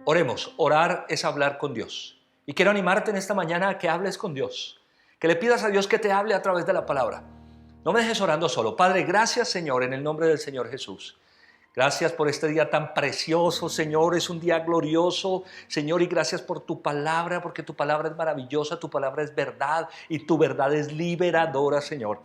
Oremos. Orar es hablar con Dios. Y quiero animarte en esta mañana a que hables con Dios, que le pidas a Dios que te hable a través de la palabra. No me dejes orando solo. Padre, gracias, Señor, en el nombre del Señor Jesús. Gracias por este día tan precioso, Señor. Es un día glorioso, Señor, y gracias por tu palabra, porque tu palabra es maravillosa, tu palabra es verdad y tu verdad es liberadora, Señor.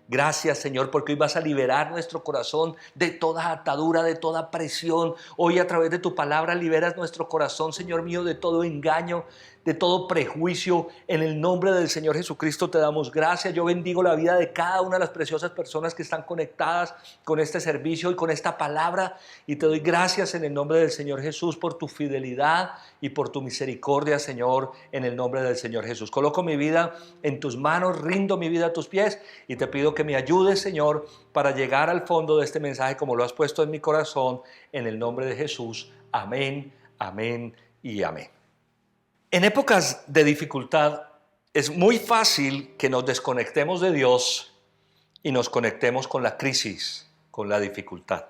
Gracias, Señor, porque hoy vas a liberar nuestro corazón de toda atadura, de toda presión. Hoy a través de tu palabra liberas nuestro corazón, Señor mío, de todo engaño, de todo prejuicio. En el nombre del Señor Jesucristo te damos gracias. Yo bendigo la vida de cada una de las preciosas personas que están conectadas con este servicio y con esta palabra. Y te doy gracias en el nombre del Señor Jesús por tu fidelidad y por tu misericordia, Señor, en el nombre del Señor Jesús. Coloco mi vida en tus manos, rindo mi vida a tus pies y te pido que me ayudes, Señor, para llegar al fondo de este mensaje como lo has puesto en mi corazón, en el nombre de Jesús. Amén, amén y amén. En épocas de dificultad es muy fácil que nos desconectemos de Dios y nos conectemos con la crisis, con la dificultad.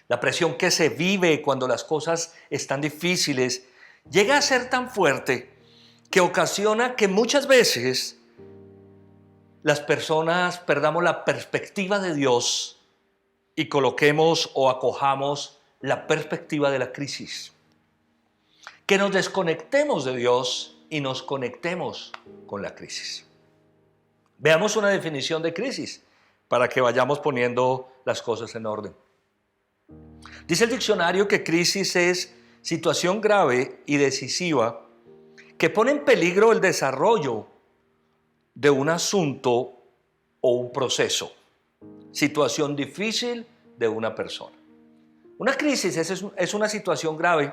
La presión que se vive cuando las cosas están difíciles llega a ser tan fuerte que ocasiona que muchas veces las personas perdamos la perspectiva de Dios y coloquemos o acojamos la perspectiva de la crisis. Que nos desconectemos de Dios y nos conectemos con la crisis. Veamos una definición de crisis para que vayamos poniendo las cosas en orden. Dice el diccionario que crisis es situación grave y decisiva que pone en peligro el desarrollo de un asunto o un proceso. Situación difícil de una persona. Una crisis es una situación grave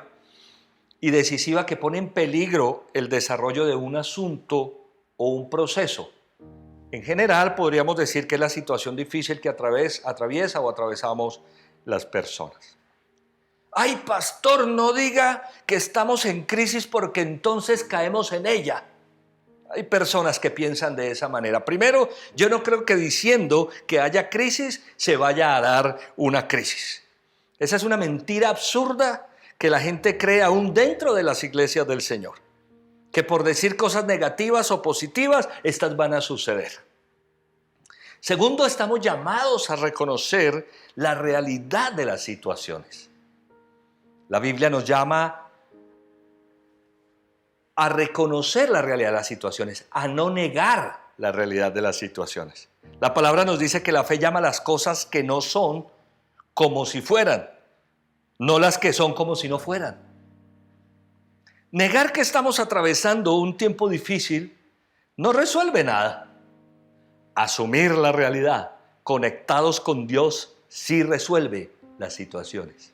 y decisiva que pone en peligro el desarrollo de un asunto o un proceso. En general, podríamos decir que es la situación difícil que atraviesa o atravesamos las personas. Ay, pastor, no diga que estamos en crisis porque entonces caemos en ella. Hay personas que piensan de esa manera. Primero, yo no creo que diciendo que haya crisis se vaya a dar una crisis. Esa es una mentira absurda que la gente cree aún dentro de las iglesias del Señor. Que por decir cosas negativas o positivas, estas van a suceder. Segundo, estamos llamados a reconocer la realidad de las situaciones. La Biblia nos llama a reconocer la realidad de las situaciones, a no negar la realidad de las situaciones. La palabra nos dice que la fe llama las cosas que no son como si fueran, no las que son como si no fueran. Negar que estamos atravesando un tiempo difícil no resuelve nada. Asumir la realidad, conectados con Dios, sí resuelve las situaciones.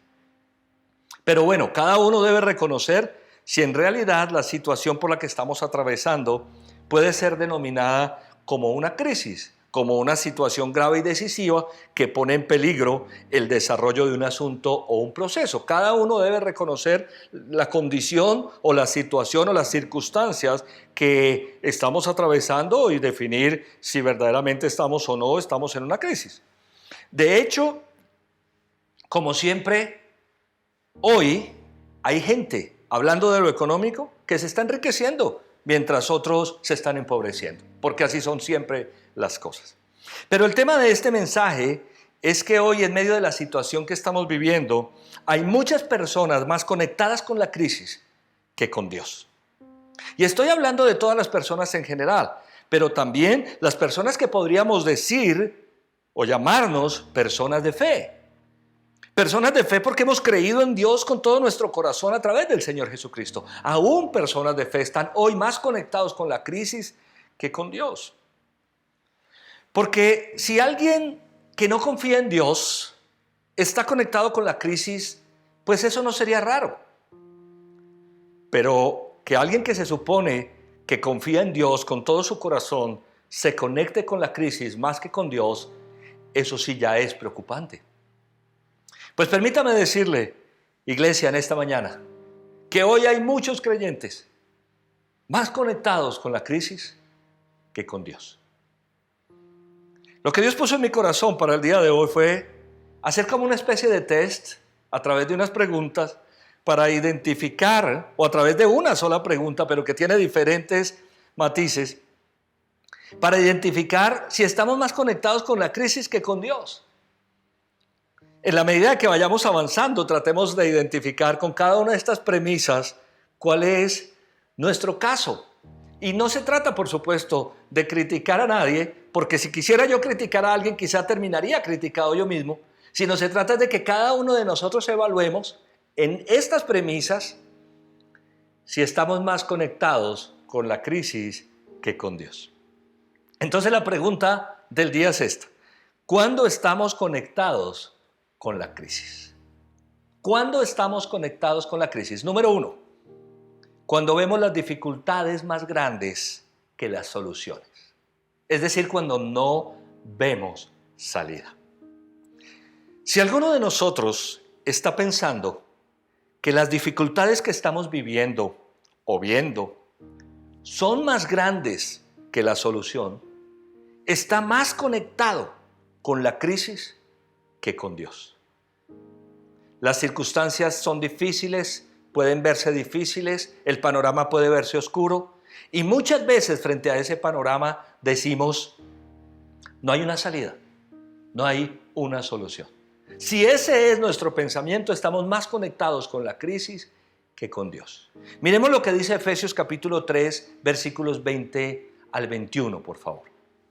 Pero bueno, cada uno debe reconocer si en realidad la situación por la que estamos atravesando puede ser denominada como una crisis, como una situación grave y decisiva que pone en peligro el desarrollo de un asunto o un proceso. Cada uno debe reconocer la condición o la situación o las circunstancias que estamos atravesando y definir si verdaderamente estamos o no estamos en una crisis. De hecho, como siempre, hoy hay gente, hablando de lo económico, que se está enriqueciendo mientras otros se están empobreciendo, porque así son siempre las cosas. Pero el tema de este mensaje es que hoy, en medio de la situación que estamos viviendo, hay muchas personas más conectadas con la crisis que con Dios. Y estoy hablando de todas las personas en general, pero también las personas que podríamos decir o llamarnos personas de fe. Personas de fe porque hemos creído en Dios con todo nuestro corazón a través del Señor Jesucristo. Aún personas de fe están hoy más conectados con la crisis que con Dios. Porque si alguien que no confía en Dios está conectado con la crisis, pues eso no sería raro. Pero que alguien que se supone que confía en Dios con todo su corazón se conecte con la crisis más que con Dios, eso sí ya es preocupante. Pues permítame decirle, iglesia, en esta mañana, que hoy hay muchos creyentes más conectados con la crisis que con Dios. Lo que Dios puso en mi corazón para el día de hoy fue hacer como una especie de test a través de unas preguntas para identificar, o a través de una sola pregunta, pero que tiene diferentes matices, para identificar si estamos más conectados con la crisis que con Dios. En la medida que vayamos avanzando, tratemos de identificar con cada una de estas premisas cuál es nuestro caso. Y no se trata, por supuesto, de criticar a nadie, porque si quisiera yo criticar a alguien, quizá terminaría criticado yo mismo, sino se trata de que cada uno de nosotros evaluemos en estas premisas si estamos más conectados con la crisis que con Dios. Entonces la pregunta del día es esta: ¿cuándo estamos conectados con la crisis? ¿Cuándo estamos conectados con la crisis? Número 1, cuando vemos las dificultades más grandes que las soluciones. Es decir, cuando no vemos salida. Si alguno de nosotros está pensando que las dificultades que estamos viviendo o viendo son más grandes que la solución, está más conectado con la crisis que con Dios. Las circunstancias son difíciles, pueden verse difíciles, el panorama puede verse oscuro, y muchas veces frente a ese panorama decimos: no hay una salida, no hay una solución. Si ese es nuestro pensamiento, estamos más conectados con la crisis que con Dios. Miremos lo que dice Efesios capítulo 3, versículos 20 al 21, por favor.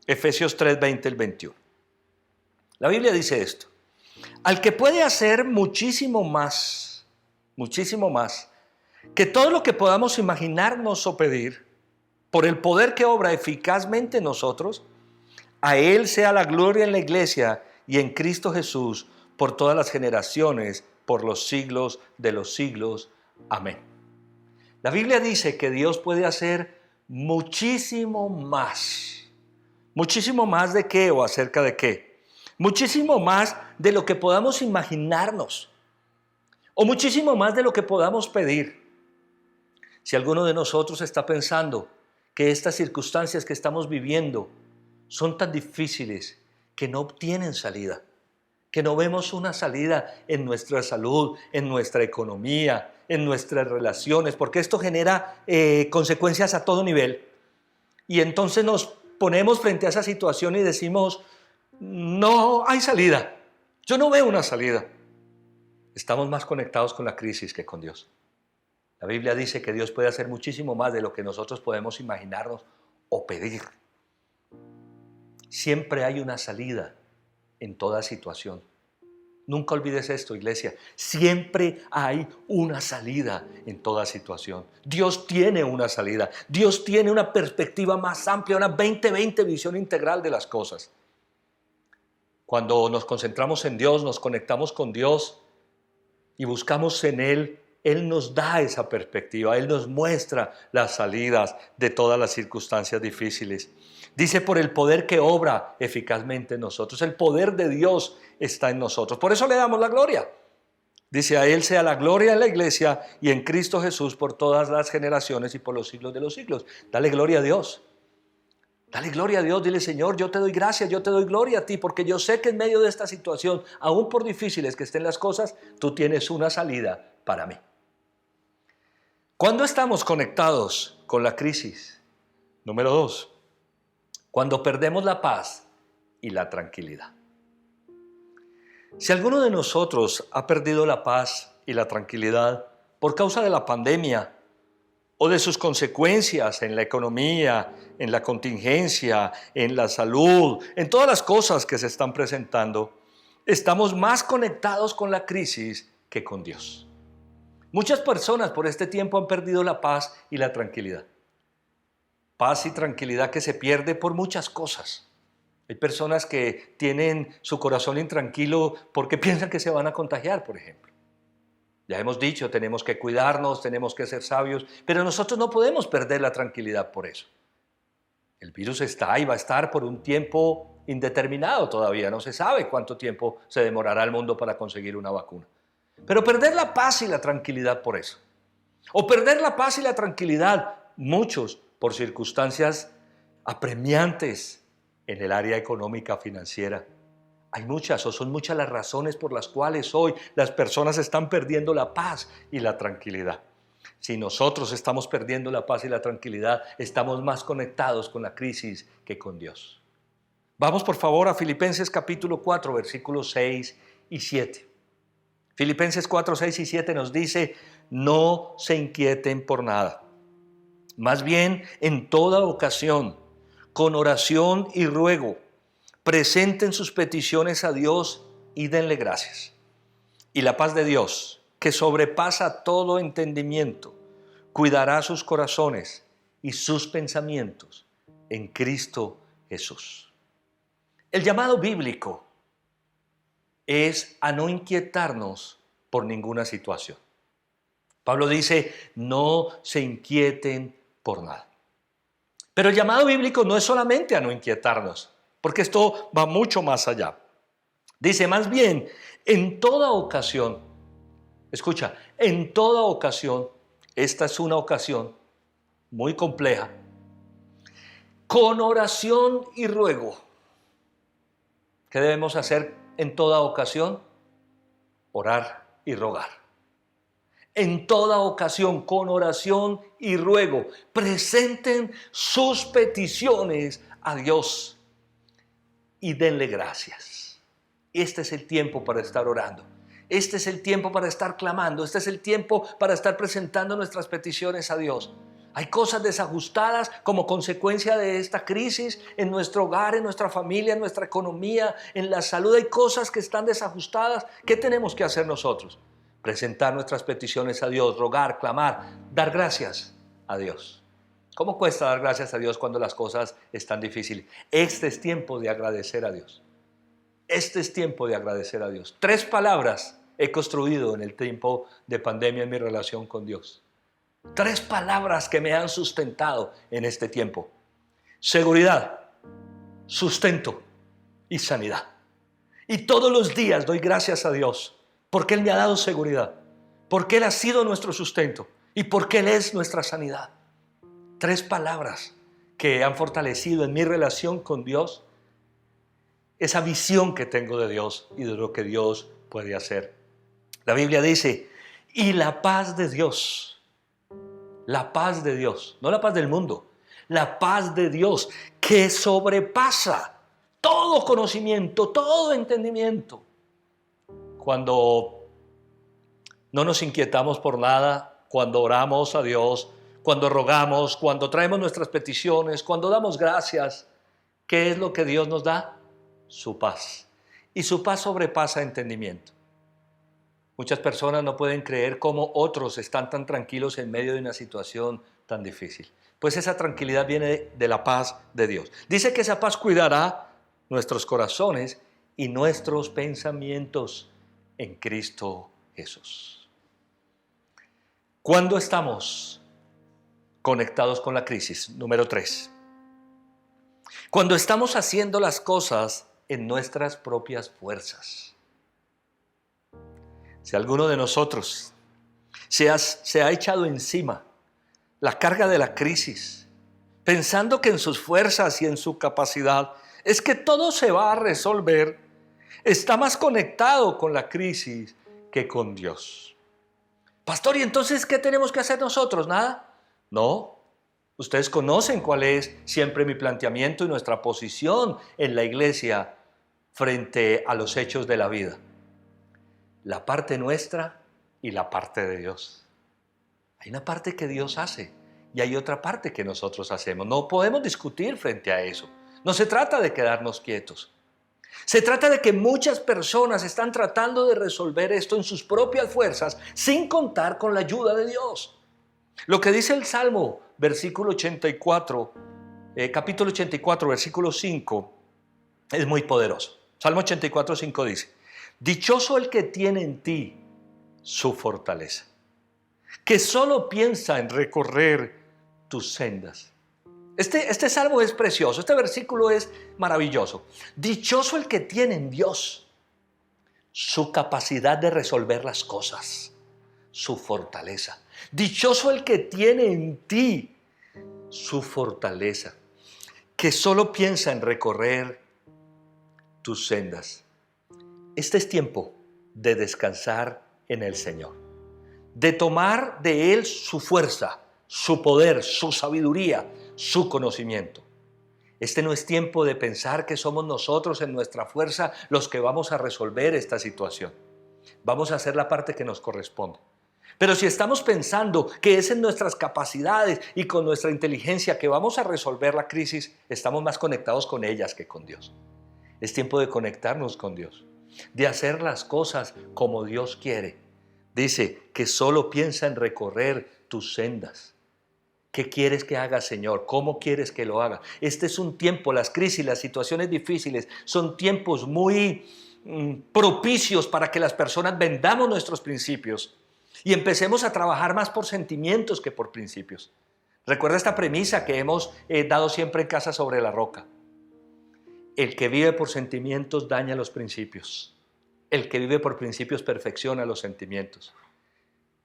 Efesios 3, 20 al 21. La Biblia dice esto: al que puede hacer muchísimo más que todo lo que podamos imaginarnos o pedir, por el poder que obra eficazmente en nosotros, a Él sea la gloria en la iglesia y en Cristo Jesús por todas las generaciones, por los siglos de los siglos. Amén. La Biblia dice que Dios puede hacer muchísimo más. ¿Muchísimo más de qué o acerca de qué? Muchísimo más de lo que podamos imaginarnos, o muchísimo más de lo que podamos pedir. Si alguno de nosotros está pensando que estas circunstancias que estamos viviendo son tan difíciles que no obtienen salida, que no vemos una salida en nuestra salud, en nuestra economía, en nuestras relaciones, porque esto genera consecuencias a todo nivel, y entonces nos ponemos frente a esa situación y decimos: no hay salida, yo no veo una salida. Estamos más conectados con la crisis que con Dios. La Biblia dice que Dios puede hacer muchísimo más de lo que nosotros podemos imaginarnos o pedir. Siempre hay una salida en toda situación. Nunca olvides esto, iglesia. Siempre hay una salida en toda situación. Dios tiene una salida. Dios tiene una perspectiva más amplia, una 20/20 visión integral de las cosas. Cuando nos concentramos en Dios, nos conectamos con Dios y buscamos en Él, Él nos da esa perspectiva, Él nos muestra las salidas de todas las circunstancias difíciles. Dice: por el poder que obra eficazmente en nosotros. El poder de Dios está en nosotros. Por eso le damos la gloria. Dice: a Él sea la gloria en la iglesia y en Cristo Jesús por todas las generaciones y por los siglos de los siglos. Dale gloria a Dios. Dale gloria a Dios. Dile: Señor, yo te doy gracias, yo te doy gloria a ti, porque yo sé que en medio de esta situación, aún por difíciles que estén las cosas, tú tienes una salida para mí. ¿Cuándo estamos conectados con la crisis? Número 2. Cuando perdemos la paz y la tranquilidad. Si alguno de nosotros ha perdido la paz y la tranquilidad por causa de la pandemia o de sus consecuencias en la economía, en la contingencia, en la salud, en todas las cosas que se están presentando, estamos más conectados con la crisis que con Dios. Muchas personas por este tiempo han perdido la paz y la tranquilidad. Paz y tranquilidad que se pierde por muchas cosas. Hay personas que tienen su corazón intranquilo porque piensan que se van a contagiar, por ejemplo. Ya hemos dicho, tenemos que cuidarnos, tenemos que ser sabios, pero nosotros no podemos perder la tranquilidad por eso. El virus está ahí, va a estar por un tiempo indeterminado todavía, no se sabe cuánto tiempo se demorará el mundo para conseguir una vacuna. Pero perder la paz y la tranquilidad por eso. O perder la paz y la tranquilidad, muchos, por circunstancias apremiantes en el área económica financiera. Hay muchas o son muchas las razones por las cuales hoy las personas están perdiendo la paz y la tranquilidad. Si nosotros estamos perdiendo la paz y la tranquilidad, estamos más conectados con la crisis que con Dios. Vamos por favor a Filipenses capítulo 4, versículos 6 y 7. Filipenses 4, 6 y 7 nos dice: no se inquieten por nada. Más bien, en toda ocasión, con oración y ruego, presenten sus peticiones a Dios y denle gracias. Y la paz de Dios, que sobrepasa todo entendimiento, cuidará sus corazones y sus pensamientos en Cristo Jesús. El llamado bíblico es a no inquietarnos por ninguna situación. Pablo dice: no se inquieten por nada. Pero el llamado bíblico no es solamente a no inquietarnos, porque esto va mucho más allá. Dice: más bien, en toda ocasión, escucha, en toda ocasión, esta es una ocasión muy compleja, con oración y ruego. ¿Qué debemos hacer en toda ocasión? Orar y rogar. En toda ocasión, con oración y ruego, presenten sus peticiones a Dios y denle gracias. Este es el tiempo para estar orando. Este es el tiempo para estar clamando. Este es el tiempo para estar presentando nuestras peticiones a Dios. Hay cosas desajustadas como consecuencia de esta crisis en nuestro hogar, en nuestra familia, en nuestra economía, en la salud. Hay cosas que están desajustadas. ¿Qué tenemos que hacer nosotros? Presentar nuestras peticiones a Dios, rogar, clamar, dar gracias a Dios. ¿Cómo cuesta dar gracias a Dios cuando las cosas están difíciles? Este es tiempo de agradecer a Dios. Este es tiempo de agradecer a Dios. 3 palabras he construido en el tiempo de pandemia en mi relación con Dios. 3 palabras que me han sustentado en este tiempo: seguridad, sustento y sanidad. Y todos los días doy gracias a Dios porque Él me ha dado seguridad, porque Él ha sido nuestro sustento y porque Él es nuestra sanidad. 3 palabras que han fortalecido en mi relación con Dios esa visión que tengo de Dios y de lo que Dios puede hacer. La Biblia dice: y la paz de Dios, no la paz del mundo, la paz de Dios que sobrepasa todo conocimiento, todo entendimiento. Cuando no nos inquietamos por nada, cuando oramos a Dios, cuando rogamos, cuando traemos nuestras peticiones, cuando damos gracias, ¿qué es lo que Dios nos da? Su paz. Y su paz sobrepasa entendimiento. Muchas personas no pueden creer cómo otros están tan tranquilos en medio de una situación tan difícil. Pues esa tranquilidad viene de la paz de Dios. Dice que esa paz cuidará nuestros corazones y nuestros pensamientos en Cristo Jesús. ¿Cuándo estamos conectados con la crisis? Número 3. Cuando estamos haciendo las cosas en nuestras propias fuerzas. Si alguno de nosotros se ha echado encima la carga de la crisis, pensando que en sus fuerzas y en su capacidad es que todo se va a resolver, está más conectado con la crisis que con Dios. Pastor, ¿y entonces qué tenemos que hacer nosotros? ¿Nada? No. Ustedes conocen cuál es siempre mi planteamiento y nuestra posición en la iglesia frente a los hechos de la vida. La parte nuestra y la parte de Dios. Hay una parte que Dios hace y hay otra parte que nosotros hacemos. No podemos discutir frente a eso. No se trata de quedarnos quietos. Se trata de que muchas personas están tratando de resolver esto en sus propias fuerzas sin contar con la ayuda de Dios. Lo que dice el Salmo, capítulo 84, versículo 5, es muy poderoso. Salmo 84, 5 dice: dichoso el que tiene en ti su fortaleza, que solo piensa en recorrer tus sendas. Este salmo es precioso, este versículo es maravilloso. Dichoso el que tiene en Dios su capacidad de resolver las cosas, su fortaleza. Dichoso el que tiene en ti su fortaleza, que solo piensa en recorrer tus sendas. Este es tiempo de descansar en el Señor, de tomar de Él su fuerza, su poder, su sabiduría, su conocimiento. Este no es tiempo de pensar que somos nosotros en nuestra fuerza los que vamos a resolver esta situación. Vamos a hacer la parte que nos corresponde. Pero si estamos pensando que es en nuestras capacidades y con nuestra inteligencia que vamos a resolver la crisis, estamos más conectados con ellas que con Dios. Es tiempo de conectarnos con Dios, de hacer las cosas como Dios quiere. Dice que solo piensa en recorrer tus sendas. ¿Qué quieres que haga, Señor? ¿Cómo quieres que lo haga? Este es un tiempo, las crisis, las situaciones difíciles son tiempos muy propicios para que las personas vendamos nuestros principios y empecemos a trabajar más por sentimientos que por principios. Recuerda esta premisa que hemos dado siempre en Casa sobre la Roca. El que vive por sentimientos daña los principios. El que vive por principios perfecciona los sentimientos.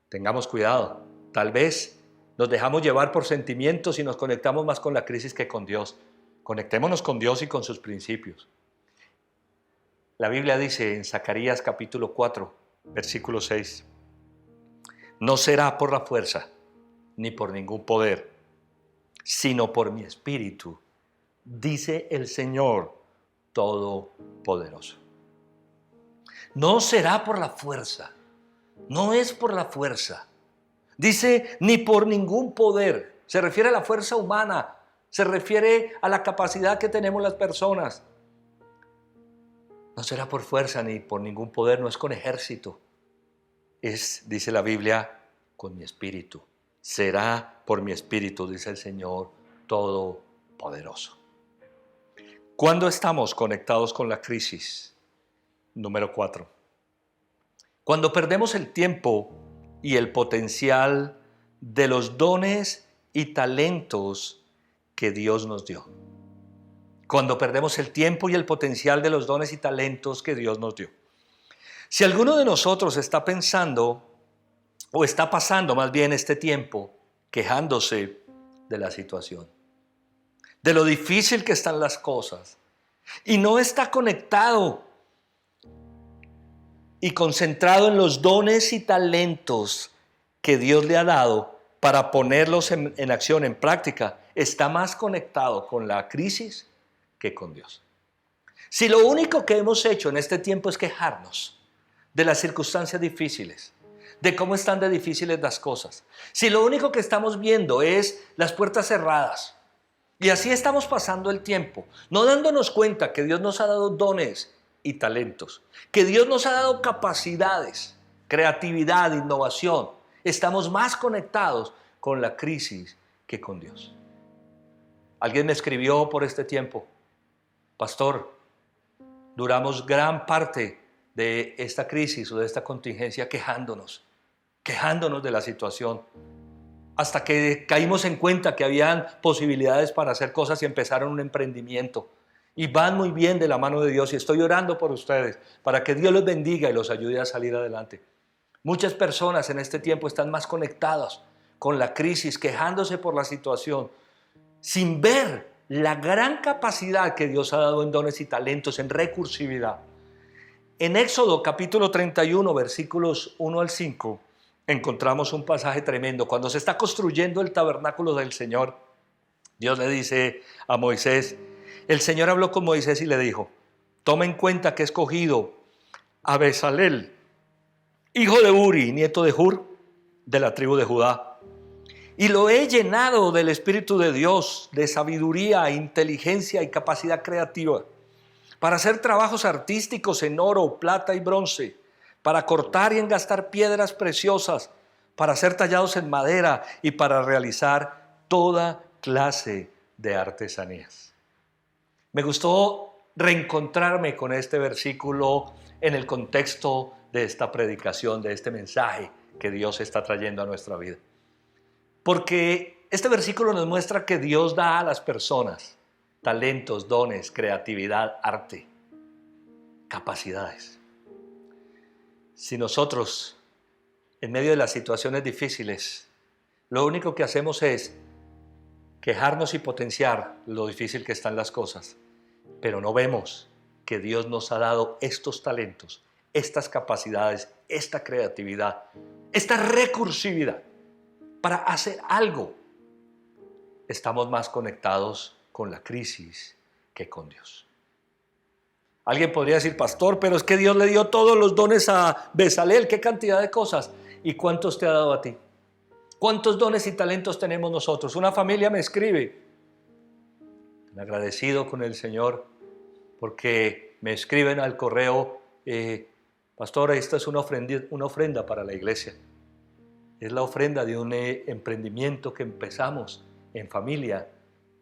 Tengamos cuidado. Tal vez nos dejamos llevar por sentimientos y nos conectamos más con la crisis que con Dios. Conectémonos con Dios y con sus principios. La Biblia dice en Zacarías capítulo 4, versículo 6, no será por la fuerza ni por ningún poder, sino por mi espíritu, dice el Señor Todopoderoso. No será por la fuerza, no es por la fuerza. Dice, ni por ningún poder. Se refiere a la fuerza humana, se refiere a la capacidad que tenemos las personas. No será por fuerza ni por ningún poder, no es con ejército. Es, dice la Biblia, con mi espíritu. Será por mi espíritu, dice el Señor Todopoderoso. ¿Cuándo estamos conectados con la crisis? Número 4. Cuando perdemos el tiempo y el potencial de los dones y talentos que Dios nos dio. Cuando perdemos el tiempo y el potencial de los dones y talentos que Dios nos dio. Si alguno de nosotros está pensando o está pasando más bien este tiempo quejándose de la situación, de lo difícil que están las cosas y no está conectado y concentrado en los dones y talentos que Dios le ha dado para ponerlos en acción, en práctica, está más conectado con la crisis que con Dios. Si lo único que hemos hecho en este tiempo es quejarnos de las circunstancias difíciles, de cómo están de difíciles las cosas, si lo único que estamos viendo es las puertas cerradas, y así estamos pasando el tiempo, no dándonos cuenta que Dios nos ha dado dones y talentos, que Dios nos ha dado capacidades, creatividad, innovación. Estamos más conectados con la crisis que con Dios. Alguien me escribió por este tiempo, pastor, duramos gran parte de esta crisis o de esta contingencia quejándonos de la situación, hasta que caímos en cuenta que habían posibilidades para hacer cosas y empezaron un emprendimiento. Y van muy bien de la mano de Dios y estoy orando por ustedes para que Dios los bendiga y los ayude a salir adelante. Muchas personas en este tiempo están más conectadas con la crisis, quejándose por la situación, sin ver la gran capacidad que Dios ha dado en dones y talentos, en recursividad. En Éxodo capítulo 31, versículos 1 al 5, encontramos un pasaje tremendo. Cuando se está construyendo el tabernáculo del Señor, Dios le dice a Moisés, el Señor habló con Moisés y le dijo, toma en cuenta que he escogido a Bezalel, hijo de Uri, nieto de Hur, de la tribu de Judá, y lo he llenado del Espíritu de Dios, de sabiduría, inteligencia y capacidad creativa, para hacer trabajos artísticos en oro, plata y bronce, para cortar y engastar piedras preciosas, para ser tallados en madera y para realizar toda clase de artesanías. Me gustó reencontrarme con este versículo en el contexto de esta predicación, de este mensaje que Dios está trayendo a nuestra vida. Porque este versículo nos muestra que Dios da a las personas talentos, dones, creatividad, arte, capacidades. Si nosotros, en medio de las situaciones difíciles, lo único que hacemos es quejarnos y potenciar lo difícil que están las cosas, pero no vemos que Dios nos ha dado estos talentos estas capacidades, esta creatividad, esta recursividad para hacer algo, estamos más conectados con la crisis que con Dios. Alguien podría decir, pastor, pero es que Dios le dio todos los dones a Bezalel, qué cantidad de cosas. ¿Y cuántos te ha dado a ti? ¿Cuántos dones y talentos tenemos nosotros? Una familia me escribe, agradecido con el Señor, porque me escriben al correo, pastor, esta es una ofrenda para la iglesia. Es la ofrenda de un emprendimiento que empezamos en familia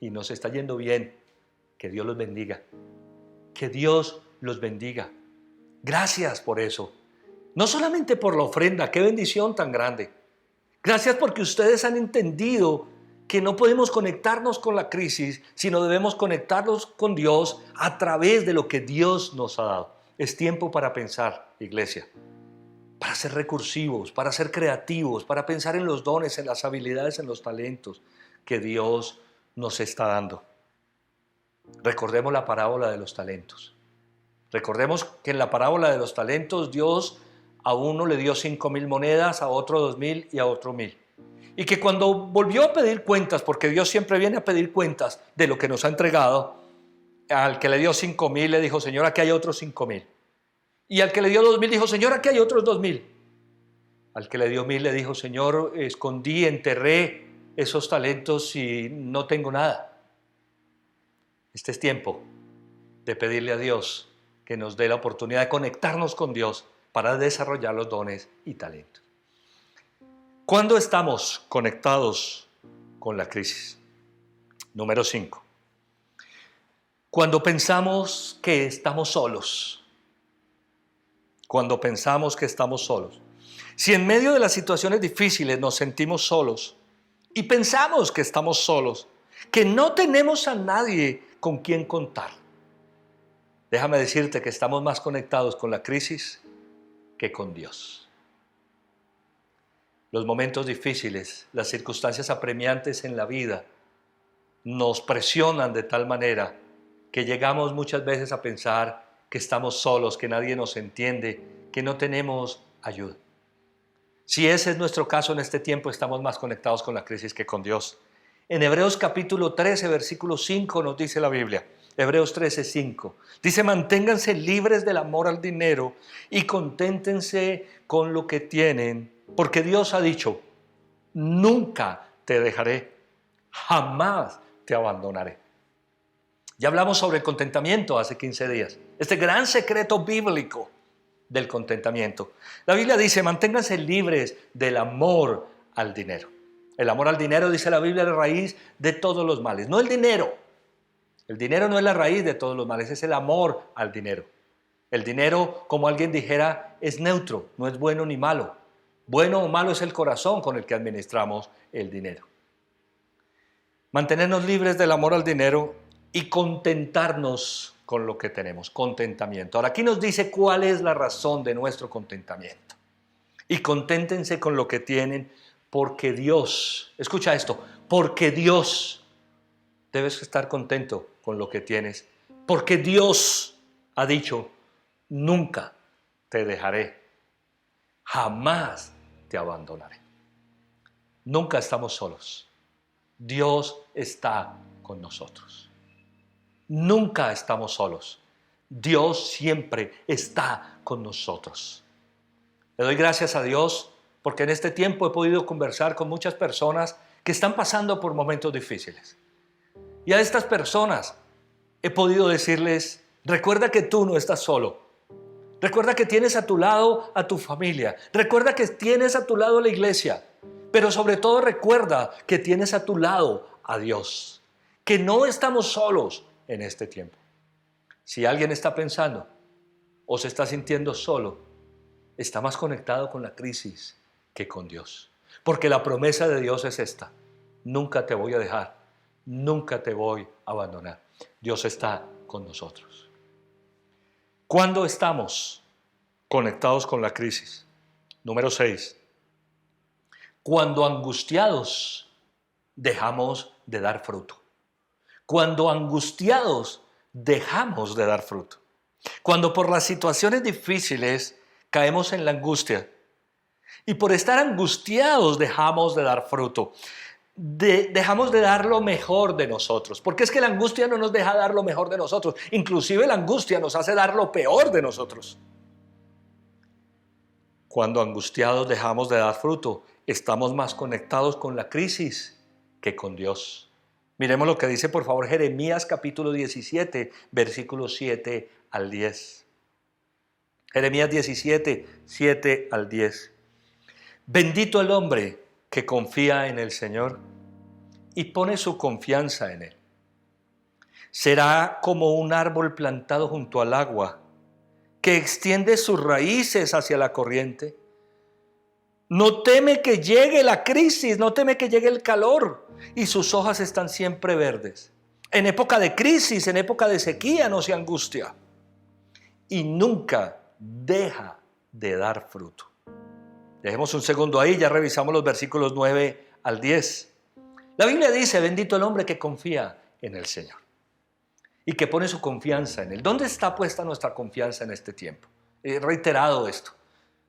y nos está yendo bien. Que Dios los bendiga. Que Dios los bendiga. Gracias por eso. No solamente por la ofrenda, qué bendición tan grande. Gracias porque ustedes han entendido que no podemos conectarnos con la crisis, sino debemos conectarnos con Dios a través de lo que Dios nos ha dado. Es tiempo para pensar, iglesia, para ser recursivos, para ser creativos, para pensar en los dones, en las habilidades, en los talentos que Dios nos está dando. Recordemos la parábola de los talentos. Recordemos que en la parábola de los talentos Dios a uno le dio 5,000 monedas, a otro 2,000 y a otro 1,000. Y que cuando volvió a pedir cuentas, porque Dios siempre viene a pedir cuentas de lo que nos ha entregado, al que le dio 5,000 le dijo, Señor, aquí hay otros 5,000. Y al que le dio 2,000 dijo, Señor, aquí hay otros 2,000. Al que le dio 1,000 le dijo, Señor, escondí, enterré esos talentos y no tengo nada. Este es tiempo de pedirle a Dios que nos dé la oportunidad de conectarnos con Dios para desarrollar los dones y talentos. ¿Cuándo estamos conectados con la crisis? Número 5. Cuando pensamos que estamos solos. Cuando pensamos que estamos solos. Si en medio de las situaciones difíciles nos sentimos solos y pensamos que estamos solos, que no tenemos a nadie con quien contar, déjame decirte que estamos más conectados con la crisis que con Dios. Los momentos difíciles, las circunstancias apremiantes en la vida nos presionan de tal manera que llegamos muchas veces a pensar que estamos solos, que nadie nos entiende, que no tenemos ayuda. Si ese es nuestro caso en este tiempo, estamos más conectados con la crisis que con Dios. En Hebreos capítulo 13, versículo 5 nos dice la Biblia, Hebreos 13, 5, dice, manténganse libres del amor al dinero y conténtense con lo que tienen, porque Dios ha dicho, nunca te dejaré, jamás te abandonaré. Ya hablamos sobre el contentamiento hace 15 días, este gran secreto bíblico del contentamiento. La Biblia dice, manténganse libres del amor al dinero. El amor al dinero, dice la Biblia, es la raíz de todos los males. No el dinero. El dinero no es la raíz de todos los males, es el amor al dinero. El dinero, como alguien dijera, es neutro, no es bueno ni malo. Bueno o malo es el corazón con el que administramos el dinero. Mantenernos libres del amor al dinero y contentarnos con lo que tenemos, contentamiento. Ahora aquí nos dice cuál es la razón de nuestro contentamiento. Y conténtense con lo que tienen, porque Dios, escucha esto, porque Dios, debes estar contento con lo que tienes, porque Dios ha dicho, nunca te dejaré, jamás te abandonaré. Nunca estamos solos. Dios está con nosotros. Nunca estamos solos. Dios siempre está con nosotros. Le doy gracias a Dios porque en este tiempo he podido conversar con muchas personas que están pasando por momentos difíciles. Y a estas personas he podido decirles, recuerda que tú no estás solo. Recuerda que tienes a tu lado a tu familia. Recuerda que tienes a tu lado la iglesia. Pero sobre todo recuerda que tienes a tu lado a Dios. Que no estamos solos en este tiempo. Si alguien está pensando o se está sintiendo solo, está más conectado con la crisis que con Dios. Porque la promesa de Dios es esta. Nunca te voy a dejar. Nunca te voy a abandonar. Dios está con nosotros. ¿Cuándo estamos conectados con la crisis? Número 6. Cuando angustiados dejamos de dar fruto. Cuando angustiados dejamos de dar fruto. Cuando por las situaciones difíciles caemos en la angustia. Y por estar angustiados dejamos de dar fruto. Dejamos de dar lo mejor de nosotros. Porque es que la angustia no nos deja dar lo mejor de nosotros. Inclusive la angustia nos hace dar lo peor de nosotros. Cuando angustiados dejamos de dar fruto, estamos más conectados con la crisis que con Dios. Miremos lo que dice por favor Jeremías capítulo 17, versículos 7 al 10. Jeremías 17, 7 al 10. Bendito el hombre que confía en el Señor y pone su confianza en Él. Será como un árbol plantado junto al agua, que extiende sus raíces hacia la corriente. No teme que llegue la crisis, no teme que llegue el calor, y sus hojas están siempre verdes. En época de crisis, en época de sequía, no se angustia. Y nunca deja de dar fruto. Dejemos un segundo ahí, ya revisamos los versículos 9 al 10. La Biblia dice, bendito el hombre que confía en el Señor y que pone su confianza en Él. ¿Dónde está puesta nuestra confianza en este tiempo? He reiterado esto.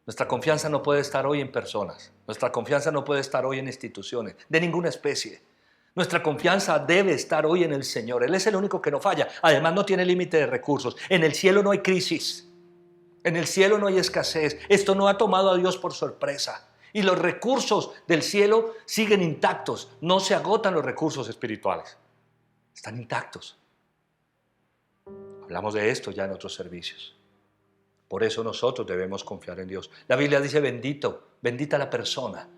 Nuestra confianza no puede estar hoy en personas. Nuestra confianza no puede estar hoy en instituciones de ninguna especie. Nuestra confianza debe estar hoy en el Señor. Él es el único que no falla. Además no tiene límite de recursos. En el cielo no hay crisis. En el cielo no hay escasez. Esto no ha tomado a Dios por sorpresa. Y los recursos del cielo siguen intactos. No se agotan los recursos espirituales. Están intactos. Hablamos de esto ya en otros servicios. Por eso nosotros debemos confiar en Dios. La Biblia dice bendita la persona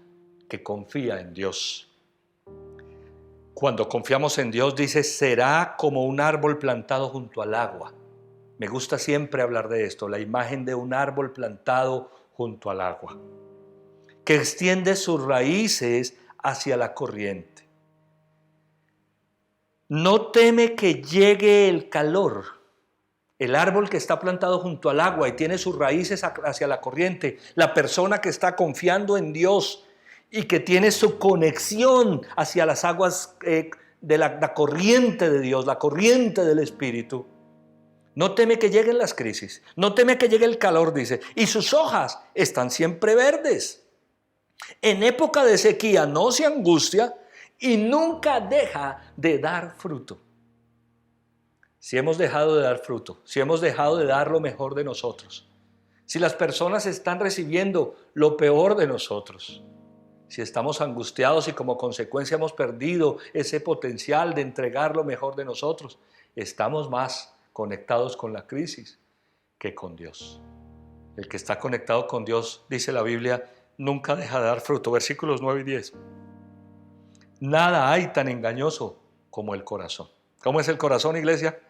que confía en Dios. Cuando confiamos en Dios dice, será como un árbol plantado junto al agua. Me gusta siempre hablar de esto, la imagen de un árbol plantado junto al agua, que extiende sus raíces hacia la corriente. No teme que llegue el calor. El árbol que está plantado junto al agua y tiene sus raíces hacia la corriente, la persona que está confiando en Dios y que tiene su conexión hacia las aguas de la corriente de Dios, la corriente del Espíritu, no teme que lleguen las crisis, no teme que llegue el calor, dice, y sus hojas están siempre verdes. En época de sequía no se angustia y nunca deja de dar fruto. Si hemos dejado de dar fruto, si hemos dejado de dar lo mejor de nosotros, si las personas están recibiendo lo peor de nosotros, si estamos angustiados y como consecuencia hemos perdido ese potencial de entregar lo mejor de nosotros, estamos más conectados con la crisis que con Dios. El que está conectado con Dios, dice la Biblia, nunca deja de dar fruto. Versículos 9 y 10. Nada hay tan engañoso como el corazón. ¿Cómo es el corazón, iglesia?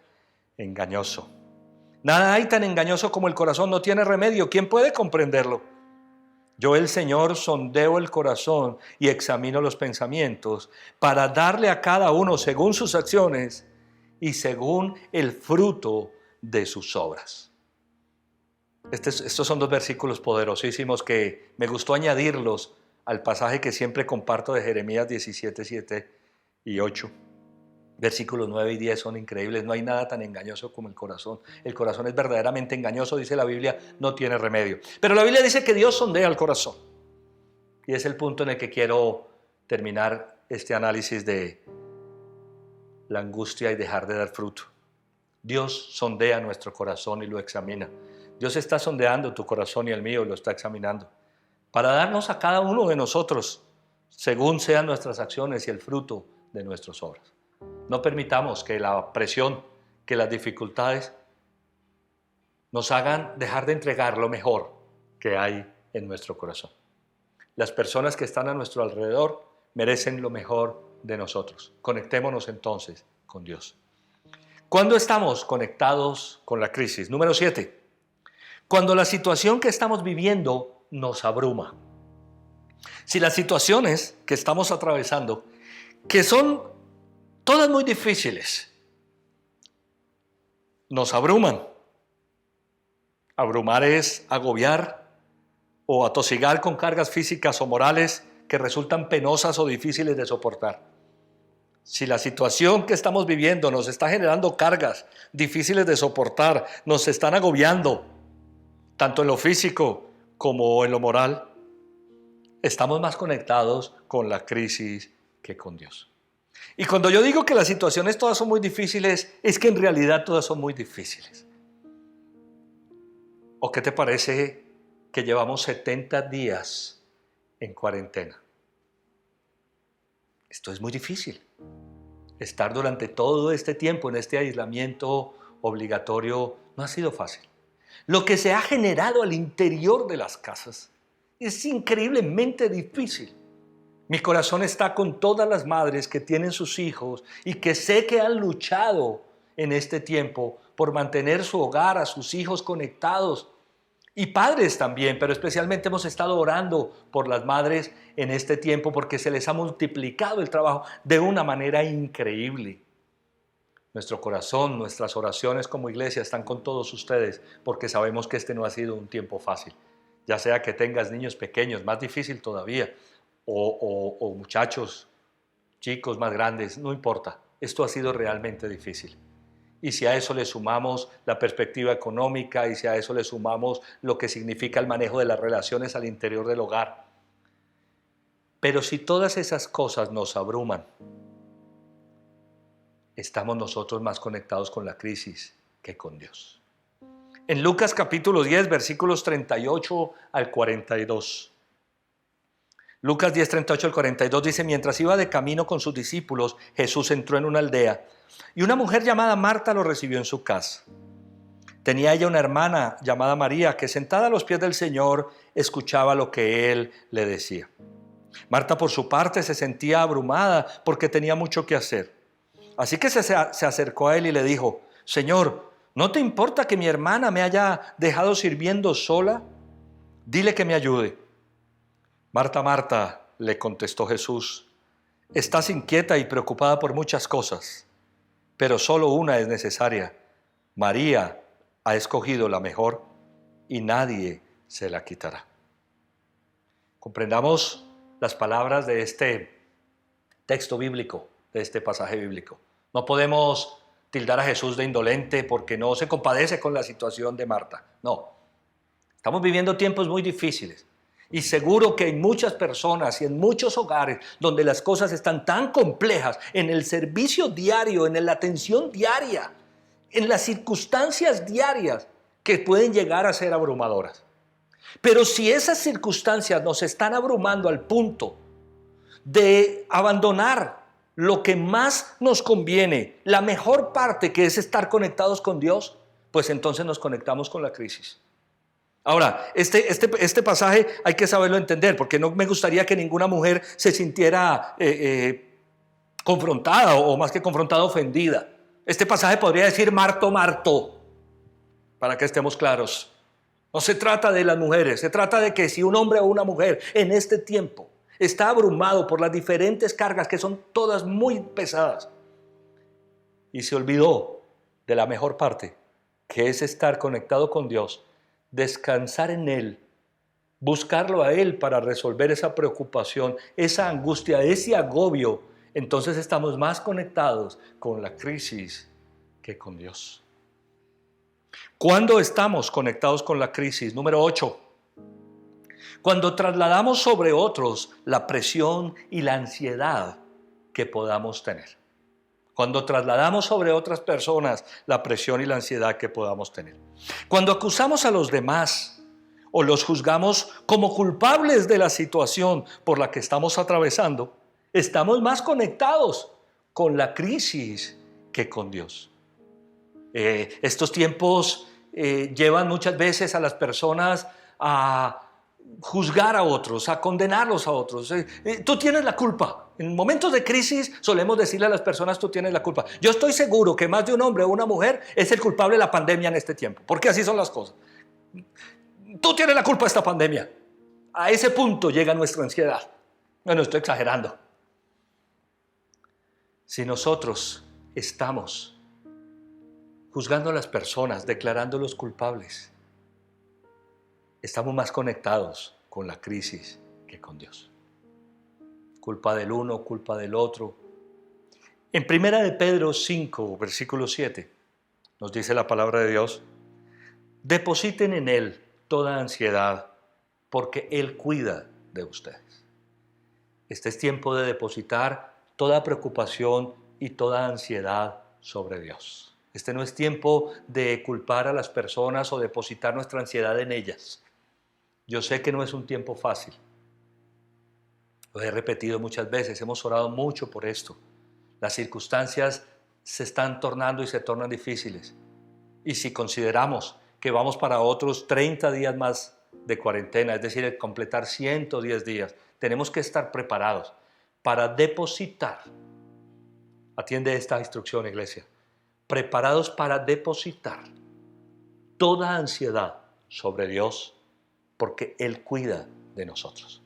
Engañoso. Nada hay tan engañoso como el corazón, no tiene remedio. ¿Quién puede comprenderlo? Yo, el Señor, sondeo el corazón y examino los pensamientos para darle a cada uno según sus acciones y según el fruto de sus obras. Estos son dos versículos poderosísimos que me gustó añadirlos al pasaje que siempre comparto de Jeremías 17, 7 y 8. Versículos 9 y 10 son increíbles. No hay nada tan engañoso como el corazón. El corazón es verdaderamente engañoso, dice la Biblia, no tiene remedio. Pero la Biblia dice que Dios sondea el corazón. Y es el punto en el que quiero terminar este análisis de la angustia y dejar de dar fruto. Dios sondea nuestro corazón y lo examina. Dios está sondeando tu corazón y el mío y lo está examinando para darnos a cada uno de nosotros según sean nuestras acciones y el fruto de nuestras obras. No permitamos que la presión, que las dificultades nos hagan dejar de entregar lo mejor que hay en nuestro corazón. Las personas que están a nuestro alrededor merecen lo mejor de nosotros. Conectémonos entonces con Dios. ¿Cuándo estamos conectados con la crisis? Número 7. Cuando la situación que estamos viviendo nos abruma. Si las situaciones que estamos atravesando, que son todas muy difíciles, nos abruman. Abrumar es agobiar o atosigar con cargas físicas o morales que resultan penosas o difíciles de soportar. Si la situación que estamos viviendo nos está generando cargas difíciles de soportar, nos están agobiando, tanto en lo físico como en lo moral, estamos más conectados con la crisis que con Dios. Y cuando yo digo que las situaciones todas son muy difíciles, es que en realidad todas son muy difíciles. ¿O qué te parece que llevamos 70 días en cuarentena? Esto es muy difícil. Estar durante todo este tiempo en este aislamiento obligatorio no ha sido fácil. Lo que se ha generado al interior de las casas es increíblemente difícil. Mi corazón está con todas las madres que tienen sus hijos y que sé que han luchado en este tiempo por mantener su hogar, a sus hijos conectados. Y padres también, pero especialmente hemos estado orando por las madres en este tiempo porque se les ha multiplicado el trabajo de una manera increíble. Nuestro corazón, nuestras oraciones como iglesia están con todos ustedes porque sabemos que este no ha sido un tiempo fácil. Ya sea que tengas niños pequeños, más difícil todavía, o muchachos, chicos más grandes, no importa. Esto ha sido realmente difícil. Y si a eso le sumamos la perspectiva económica y si a eso le sumamos lo que significa el manejo de las relaciones al interior del hogar. Pero si todas esas cosas nos abruman, estamos nosotros más conectados con la crisis que con Dios. En Lucas capítulo 10, versículos 38 al 42. Lucas 10, 38 al 42 dice: mientras iba de camino con sus discípulos, Jesús entró en una aldea y una mujer llamada Marta lo recibió en su casa. Tenía ella una hermana llamada María que sentada a los pies del Señor escuchaba lo que Él le decía. Marta por su parte se sentía abrumada porque tenía mucho que hacer. Así que se acercó a Él y le dijo: Señor, ¿no te importa que mi hermana me haya dejado sirviendo sola? Dile que me ayude. Marta, Marta, le contestó Jesús, estás inquieta y preocupada por muchas cosas, pero solo una es necesaria. María ha escogido la mejor y nadie se la quitará. Comprendamos las palabras de este texto bíblico, de este pasaje bíblico. No podemos tildar a Jesús de indolente porque no se compadece con la situación de Marta. No, estamos viviendo tiempos muy difíciles. Y seguro que hay muchas personas y en muchos hogares donde las cosas están tan complejas en el servicio diario, en la atención diaria, en las circunstancias diarias que pueden llegar a ser abrumadoras. Pero si esas circunstancias nos están abrumando al punto de abandonar lo que más nos conviene, la mejor parte que es estar conectados con Dios, pues entonces nos conectamos con la crisis. Ahora, este pasaje hay que saberlo entender, porque no me gustaría que ninguna mujer se sintiera confrontada o más que confrontada, ofendida. Este pasaje podría decir Marto, Marto, para que estemos claros. No se trata de las mujeres, se trata de que si un hombre o una mujer en este tiempo está abrumado por las diferentes cargas que son todas muy pesadas y se olvidó de la mejor parte, que es estar conectado con Dios, descansar en Él, buscarlo a Él para resolver esa preocupación, esa angustia, ese agobio, entonces estamos más conectados con la crisis que con Dios. ¿Cuándo estamos conectados con la crisis? Número 8. Cuando trasladamos sobre otros la presión y la ansiedad que podamos tener. Cuando trasladamos sobre otras personas la presión y la ansiedad que podamos tener. Cuando acusamos a los demás o los juzgamos como culpables de la situación por la que estamos atravesando, estamos más conectados con la crisis que con Dios. Estos tiempos llevan muchas veces a las personas a juzgar a otros, a condenarlos a otros. Tú tienes la culpa. En momentos de crisis solemos decirle a las personas: tú tienes la culpa. Yo estoy seguro que más de un hombre o una mujer es el culpable de la pandemia en este tiempo, porque así son las cosas. Tú tienes la culpa de esta pandemia. A ese punto llega nuestra ansiedad. Bueno, estoy exagerando. Si nosotros estamos juzgando a las personas, declarándolos culpables, estamos más conectados con la crisis que con Dios. Culpa del uno, culpa del otro. En 1 de Pedro 5, versículo 7, nos dice la palabra de Dios: depositen en Él toda ansiedad, porque Él cuida de ustedes. Este es tiempo de depositar toda preocupación y toda ansiedad sobre Dios. Este no es tiempo de culpar a las personas o depositar nuestra ansiedad en ellas. Yo sé que no es un tiempo fácil. Lo he repetido muchas veces, hemos orado mucho por esto. Las circunstancias se están tornando y se tornan difíciles. Y si consideramos que vamos para otros 30 días más de cuarentena, es decir, completar 110 días, tenemos que estar preparados para depositar. Atiende esta instrucción, iglesia. Preparados para depositar toda ansiedad sobre Dios, porque Él cuida de nosotros.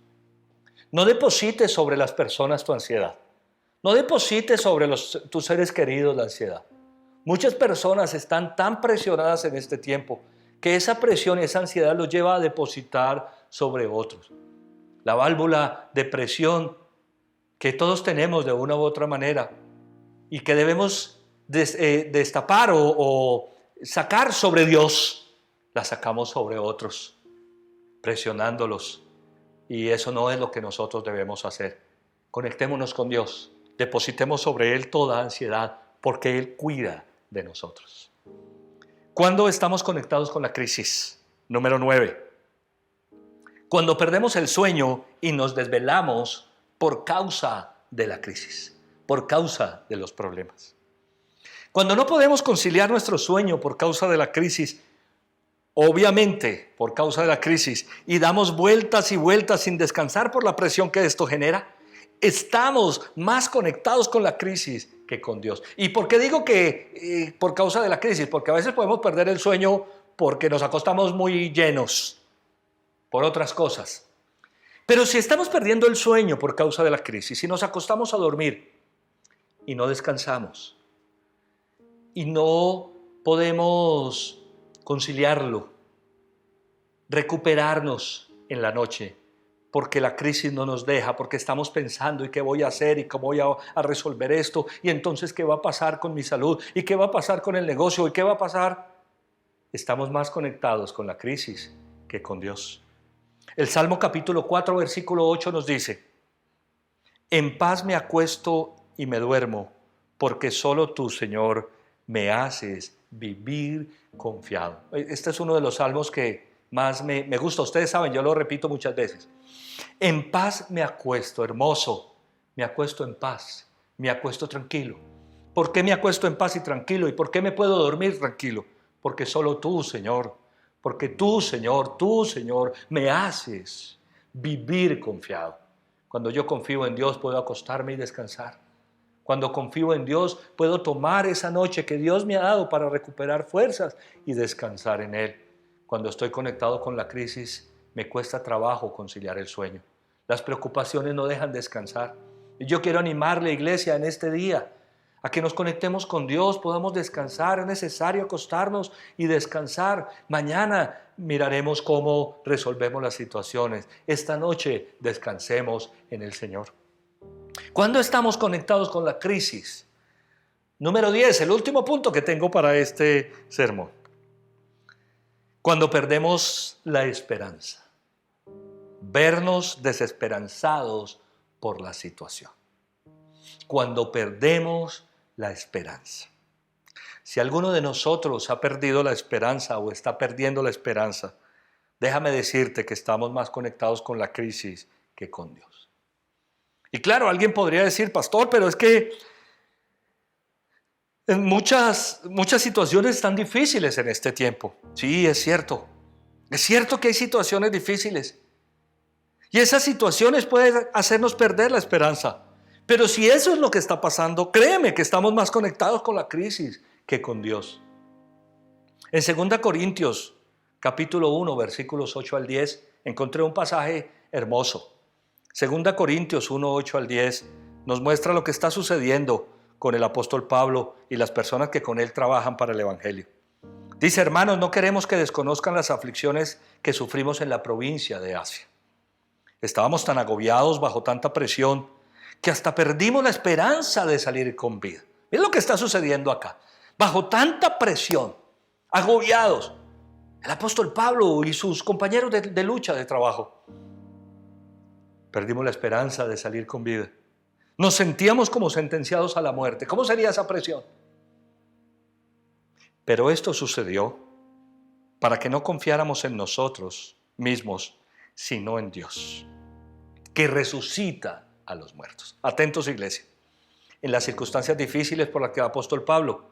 No deposites sobre las personas tu ansiedad. No deposites sobre tus seres queridos la ansiedad. Muchas personas están tan presionadas en este tiempo que esa presión y esa ansiedad los lleva a depositar sobre otros. La válvula de presión que todos tenemos de una u otra manera y que debemos destapar o sacar sobre Dios, la sacamos sobre otros, presionándolos. Y eso no es lo que nosotros debemos hacer. Conectémonos con Dios, depositemos sobre Él toda ansiedad, porque Él cuida de nosotros. ¿Cuándo estamos conectados con la crisis? Número 9. Cuando perdemos el sueño y nos desvelamos por causa de la crisis, por causa de los problemas. Cuando no podemos conciliar nuestro sueño por causa de la crisis, obviamente por causa de la crisis, y damos vueltas y vueltas sin descansar por la presión que esto genera, estamos más conectados con la crisis que con Dios. ¿Y por qué digo que por causa de la crisis? Porque a veces podemos perder el sueño porque nos acostamos muy llenos por otras cosas. Pero si estamos perdiendo el sueño por causa de la crisis, si nos acostamos a dormir y no descansamos y no podemos conciliarlo, recuperarnos en la noche, porque la crisis no nos deja, porque estamos pensando y qué voy a hacer y cómo voy a resolver esto, y entonces qué va a pasar con mi salud y qué va a pasar con el negocio y qué va a pasar. Estamos más conectados con la crisis que con Dios. El Salmo capítulo 4 versículo 8 nos dice: en paz me acuesto y me duermo, porque solo tú, Señor, me haces vivir confiado. Este es uno de los salmos que más me gusta. Ustedes saben, yo lo repito muchas veces. En paz me acuesto, hermoso, me acuesto en paz, me acuesto tranquilo. ¿Por qué me acuesto en paz y tranquilo? ¿Y por qué me puedo dormir tranquilo? Porque solo tú, Señor, porque tú, Señor, me haces vivir confiado. Cuando yo confío en Dios, puedo acostarme y descansar. Cuando confío en Dios, puedo tomar esa noche que Dios me ha dado para recuperar fuerzas y descansar en Él. Cuando estoy conectado con la crisis, me cuesta trabajo conciliar el sueño. Las preocupaciones no dejan descansar. Y yo quiero animarle, iglesia, en este día, a que nos conectemos con Dios, podamos descansar. Es necesario acostarnos y descansar. Mañana miraremos cómo resolvemos las situaciones. Esta noche descansemos en el Señor. ¿Cuándo estamos conectados con la crisis? Número 10, el último punto que tengo para este sermón. Cuando perdemos la esperanza. Vernos desesperanzados por la situación. Cuando perdemos la esperanza. Si alguno de nosotros ha perdido la esperanza o está perdiendo la esperanza, déjame decirte que estamos más conectados con la crisis que con Dios. Y claro, alguien podría decir, pastor, pero es que en muchas situaciones están difíciles en este tiempo. Sí, es cierto. Es cierto que hay situaciones difíciles. Y esas situaciones pueden hacernos perder la esperanza. Pero si eso es lo que está pasando, créeme que estamos más conectados con la crisis que con Dios. En 2 Corintios, capítulo 1, versículos 8 al 10, encontré un pasaje hermoso. 2 Corintios 1, 8 al 10 nos muestra lo que está sucediendo con el apóstol Pablo y las personas que con él trabajan para el evangelio. Dice: hermanos, no queremos que desconozcan las aflicciones que sufrimos en la provincia de Asia. Estábamos tan agobiados bajo tanta presión que hasta perdimos la esperanza de salir con vida. Miren lo que está sucediendo acá. Bajo tanta presión, agobiados, El apóstol Pablo y sus compañeros de lucha, de trabajo. Perdimos la esperanza de salir con vida. Nos sentíamos como sentenciados a la muerte. ¿Cómo sería esa presión? Pero esto sucedió para que no confiáramos en nosotros mismos, sino en Dios, que resucita a los muertos. Atentos, iglesia. En las circunstancias difíciles por las que el apóstol Pablo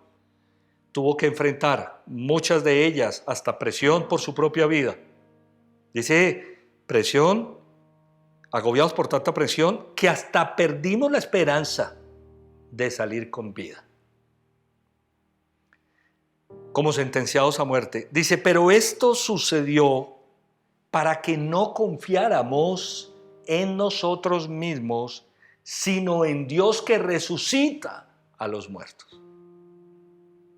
tuvo que enfrentar, muchas de ellas hasta presión por su propia vida. Dice, presión, agobiados por tanta presión, que hasta perdimos la esperanza de salir con vida. Como sentenciados a muerte. Dice, pero esto sucedió para que no confiáramos en nosotros mismos, sino en Dios que resucita a los muertos.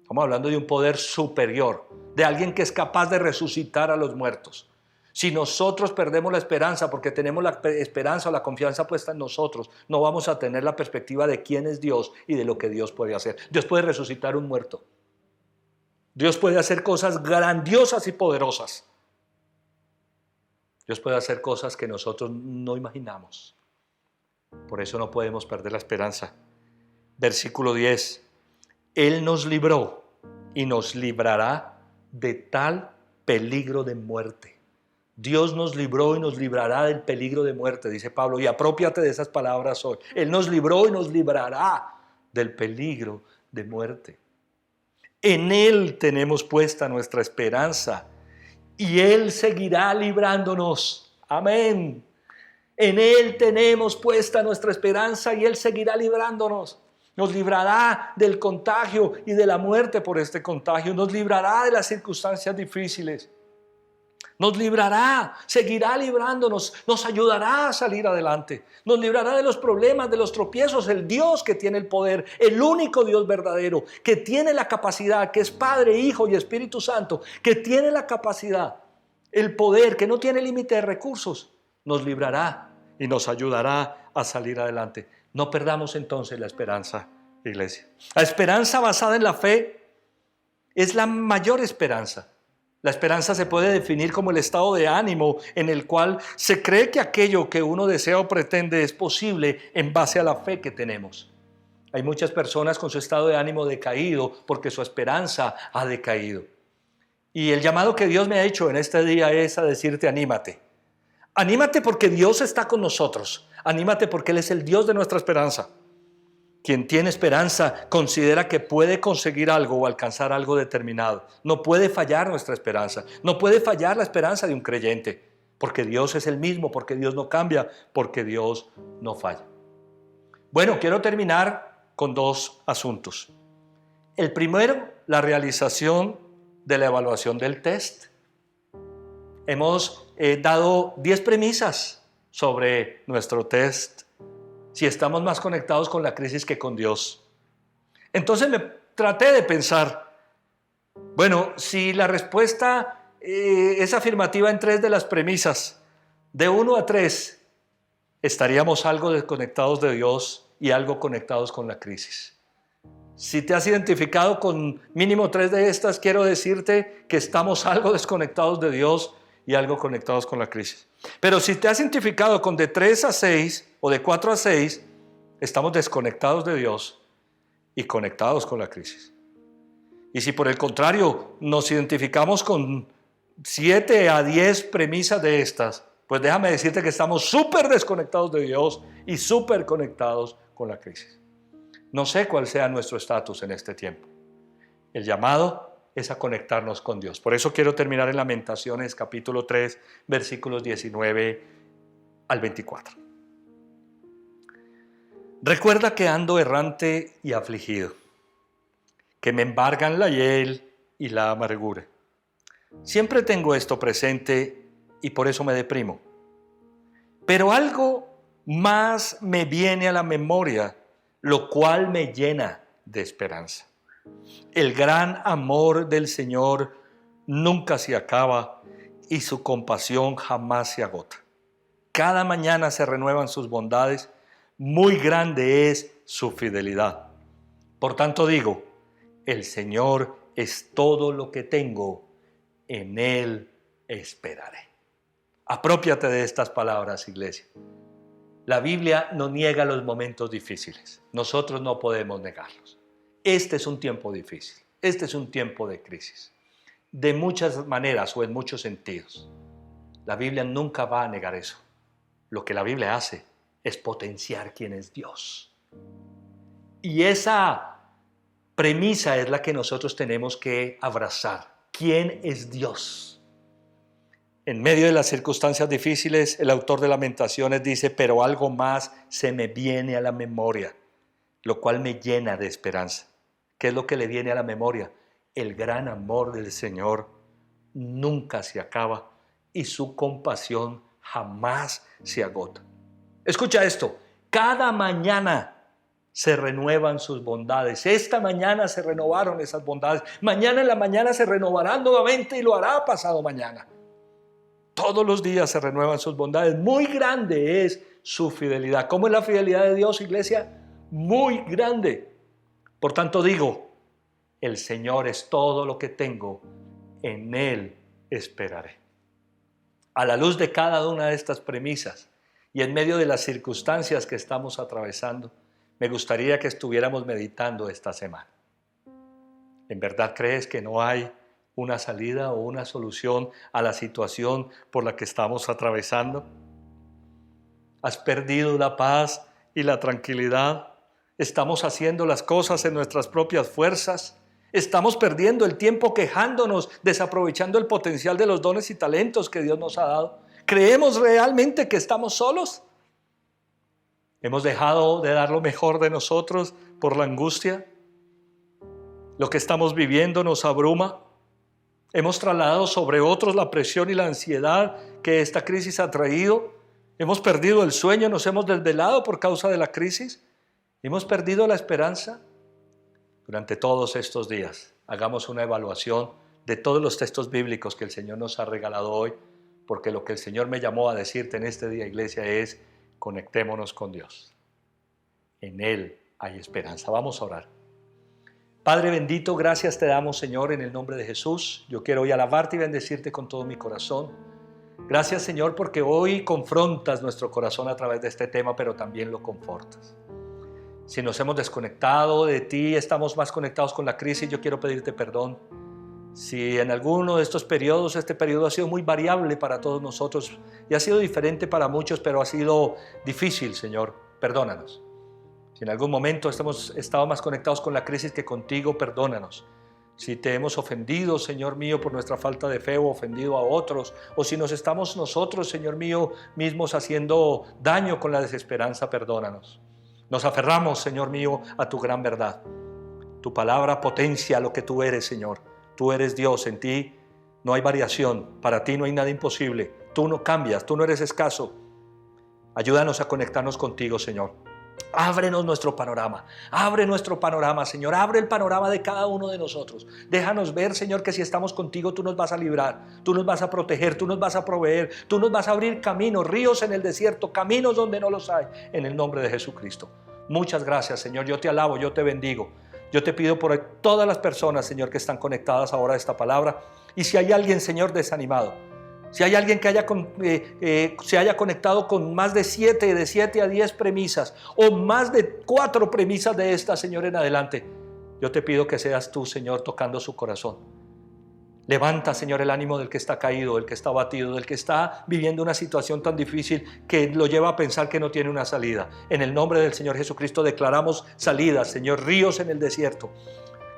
Estamos hablando de un poder superior, de alguien que es capaz de resucitar a los muertos. Si nosotros perdemos la esperanza porque tenemos la esperanza o la confianza puesta en nosotros, no vamos a tener la perspectiva de quién es Dios y de lo que Dios puede hacer. Dios puede resucitar un muerto. Dios puede hacer cosas grandiosas y poderosas. Dios puede hacer cosas que nosotros no imaginamos. Por eso no podemos perder la esperanza. Versículo 10. Él nos libró y nos librará de tal peligro de muerte. Dios nos libró y nos librará del peligro de muerte, dice Pablo. Y aprópiate de esas palabras hoy. Él nos libró y nos librará del peligro de muerte. En Él tenemos puesta nuestra esperanza y Él seguirá librándonos. Amén. En Él tenemos puesta nuestra esperanza y Él seguirá librándonos. Nos librará del contagio y de la muerte por este contagio. Nos librará de las circunstancias difíciles. Nos librará, seguirá librándonos, nos ayudará a salir adelante. Nos librará de los problemas, de los tropiezos. El Dios que tiene el poder, el único Dios verdadero, que tiene la capacidad, que es Padre, Hijo y Espíritu Santo, que tiene la capacidad, el poder, que no tiene límite de recursos, nos librará y nos ayudará a salir adelante. No perdamos entonces la esperanza, iglesia. La esperanza basada en la fe es la mayor esperanza. La esperanza se puede definir como el estado de ánimo en el cual se cree que aquello que uno desea o pretende es posible en base a la fe que tenemos. Hay muchas personas con su estado de ánimo decaído porque su esperanza ha decaído. Y el llamado que Dios me ha hecho en este día es a decirte: anímate. Anímate porque Dios está con nosotros. Anímate porque Él es el Dios de nuestra esperanza. Quien tiene esperanza considera que puede conseguir algo o alcanzar algo determinado. No puede fallar nuestra esperanza. No puede fallar la esperanza de un creyente. Porque Dios es el mismo, porque Dios no cambia, porque Dios no falla. Bueno, quiero terminar con dos asuntos. El primero, la realización de la evaluación del test. Hemos dado 10 premisas sobre nuestro test. Si estamos más conectados con la crisis que con Dios. Entonces me traté de pensar, bueno, si la respuesta es afirmativa en 3 de las premisas, de 1 a 3, estaríamos algo desconectados de Dios y algo conectados con la crisis. Si te has identificado con mínimo 3 de estas, quiero decirte que estamos algo desconectados de Dios y algo conectados con la crisis. Pero si te has identificado con de 3 a 6 o de 4 a 6, estamos desconectados de Dios y conectados con la crisis. Y si por el contrario nos identificamos con 7 a 10 premisas de estas, pues déjame decirte que estamos súper desconectados de Dios y súper conectados con la crisis. No sé cuál sea nuestro estatus en este tiempo. El llamado es a conectarnos con Dios. Por eso quiero terminar en Lamentaciones capítulo 3, versículos 19 al 24. Recuerda que ando errante y afligido, que me embargan la hiel y la amargura. Siempre tengo esto presente y por eso me deprimo. Pero algo más me viene a la memoria, lo cual me llena de esperanza. El gran amor del Señor nunca se acaba y su compasión jamás se agota. Cada mañana se renuevan sus bondades, muy grande es su fidelidad. Por tanto digo, el Señor es todo lo que tengo en Él esperaré. Aprópiate de estas palabras, iglesia. La Biblia no niega los momentos difíciles. Nosotros no podemos negarlos. Este es un tiempo difícil. Este es un tiempo de crisis. De muchas maneras o en muchos sentidos. La Biblia nunca va a negar eso. Lo que la Biblia hace es potenciar quién es Dios. Y esa premisa es la que nosotros tenemos que abrazar. ¿Quién es Dios? En medio de las circunstancias difíciles, el autor de Lamentaciones dice, pero algo más se me viene a la memoria, lo cual me llena de esperanza. ¿Qué es lo que le viene a la memoria? El gran amor del Señor nunca se acaba y su compasión jamás se agota. Escucha esto, cada mañana se renuevan sus bondades. Esta mañana se renovaron esas bondades. Mañana en la mañana se renovarán nuevamente y lo hará pasado mañana. Todos los días se renuevan sus bondades. Muy grande es su fidelidad. ¿Cómo es la fidelidad de Dios, iglesia? Muy grande. Por tanto digo, el Señor es todo lo que tengo. En Él esperaré. A la luz de cada una de estas premisas y en medio de las circunstancias que estamos atravesando, me gustaría que estuviéramos meditando esta semana. ¿En verdad crees que no hay una salida o una solución a la situación por la que estamos atravesando? ¿Has perdido la paz y la tranquilidad? ¿Estamos haciendo las cosas en nuestras propias fuerzas? ¿Estamos perdiendo el tiempo quejándonos, desaprovechando el potencial de los dones y talentos que Dios nos ha dado? ¿Creemos realmente que estamos solos? ¿Hemos dejado de dar lo mejor de nosotros por la angustia? ¿Lo que estamos viviendo nos abruma? ¿Hemos trasladado sobre otros la presión y la ansiedad que esta crisis ha traído? ¿Hemos perdido el sueño? ¿Nos hemos desvelado por causa de la crisis? ¿Hemos perdido la esperanza? Durante todos estos días, hagamos una evaluación de todos los textos bíblicos que el Señor nos ha regalado hoy, porque lo que el Señor me llamó a decirte en este día, iglesia, es conectémonos con Dios. En Él hay esperanza. Vamos a orar. Padre bendito, gracias te damos, Señor, en el nombre de Jesús. Yo quiero hoy alabarte y bendecirte con todo mi corazón. Gracias, Señor, porque hoy confrontas nuestro corazón a través de este tema, pero también lo confortas. Si nos hemos desconectado de ti, estamos más conectados con la crisis, yo quiero pedirte perdón. Si en alguno de estos periodos, este periodo ha sido muy variable para todos nosotros y ha sido diferente para muchos, pero ha sido difícil, Señor, perdónanos. Si en algún momento hemos estado más conectados con la crisis que contigo, perdónanos. Si te hemos ofendido, Señor mío, por nuestra falta de fe o ofendido a otros, o si nos estamos nosotros, Señor mío, mismos haciendo daño con la desesperanza, perdónanos. Nos aferramos, Señor mío, a tu gran verdad. Tu palabra potencia lo que tú eres, Señor. Tú eres Dios, en ti no hay variación, para ti no hay nada imposible. Tú no cambias, tú no eres escaso. Ayúdanos a conectarnos contigo, Señor. Ábrenos nuestro panorama, abre nuestro panorama, Señor, abre el panorama de cada uno de nosotros. Déjanos ver, Señor, que si estamos contigo, tú nos vas a librar, tú nos vas a proteger, tú nos vas a proveer, tú nos vas a abrir caminos, ríos en el desierto, caminos donde no los hay, en el nombre de Jesucristo. Muchas gracias, Señor, yo te alabo, yo te bendigo. Yo te pido por todas las personas, Señor, que están conectadas ahora a esta palabra. Y si hay alguien, Señor, desanimado, si hay alguien que se haya conectado con más de 7 a 10 premisas o más de 4 premisas de esta, Señor, en adelante, yo te pido que seas tú, Señor, tocando su corazón. Levanta, Señor, el ánimo del que está caído, del que está abatido, del que está viviendo una situación tan difícil que lo lleva a pensar que no tiene una salida. En el nombre del Señor Jesucristo declaramos salidas, Señor, ríos en el desierto.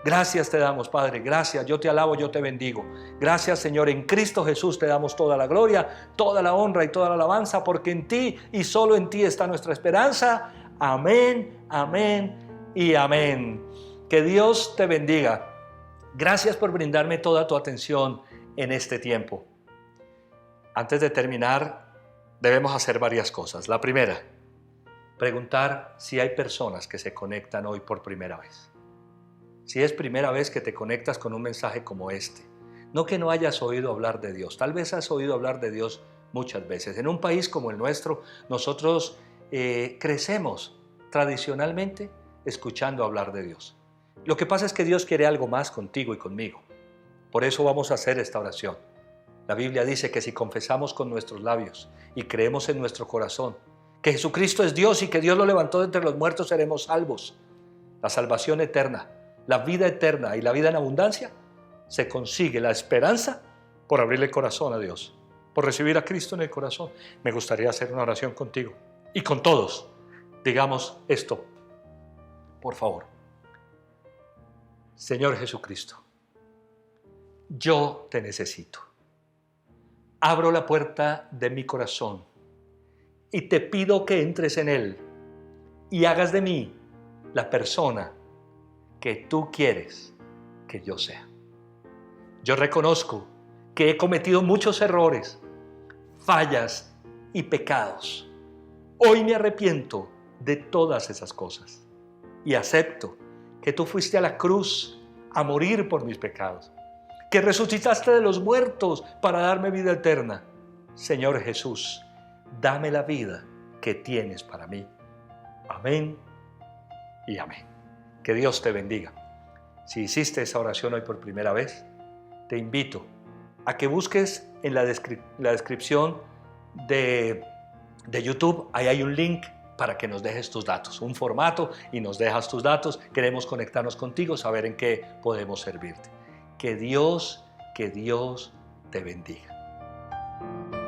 Gracias te damos, Padre, gracias, yo te alabo, yo te bendigo. Gracias, Señor, en Cristo Jesús te damos toda la gloria, toda la honra y toda la alabanza, porque en ti y solo en ti está nuestra esperanza. Amén, amén y amén. Que Dios te bendiga. Gracias por brindarme toda tu atención en este tiempo. Antes de terminar, debemos hacer varias cosas. La primera, preguntar si hay personas que se conectan hoy por primera vez. Si es primera vez que te conectas con un mensaje como este, no que no hayas oído hablar de Dios, tal vez has oído hablar de Dios muchas veces. En un país como el nuestro, nosotros crecemos tradicionalmente escuchando hablar de Dios. Lo que pasa es que Dios quiere algo más contigo y conmigo. Por eso vamos a hacer esta oración. La Biblia dice que si confesamos con nuestros labios y creemos en nuestro corazón que Jesucristo es Dios y que Dios lo levantó de entre los muertos, seremos salvos. La salvación eterna, la vida eterna y la vida en abundancia se consigue, la esperanza, por abrirle el corazón a Dios, por recibir a Cristo en el corazón. Me gustaría hacer una oración contigo y con todos. Digamos esto, por favor. Señor Jesucristo, yo te necesito. Abro la puerta de mi corazón y te pido que entres en él y hagas de mí la persona que tú quieres que yo sea. Yo reconozco que he cometido muchos errores, fallas y pecados. Hoy me arrepiento de todas esas cosas y acepto que tú fuiste a la cruz a morir por mis pecados, que resucitaste de los muertos para darme vida eterna. Señor Jesús, dame la vida que tienes para mí. Amén y amén. Que Dios te bendiga. Si hiciste esa oración hoy por primera vez, te invito a que busques en la descripción de YouTube. Ahí hay un link para que nos dejes tus datos, un formato, y nos dejas tus datos. Queremos conectarnos contigo, saber en qué podemos servirte. Que Dios te bendiga.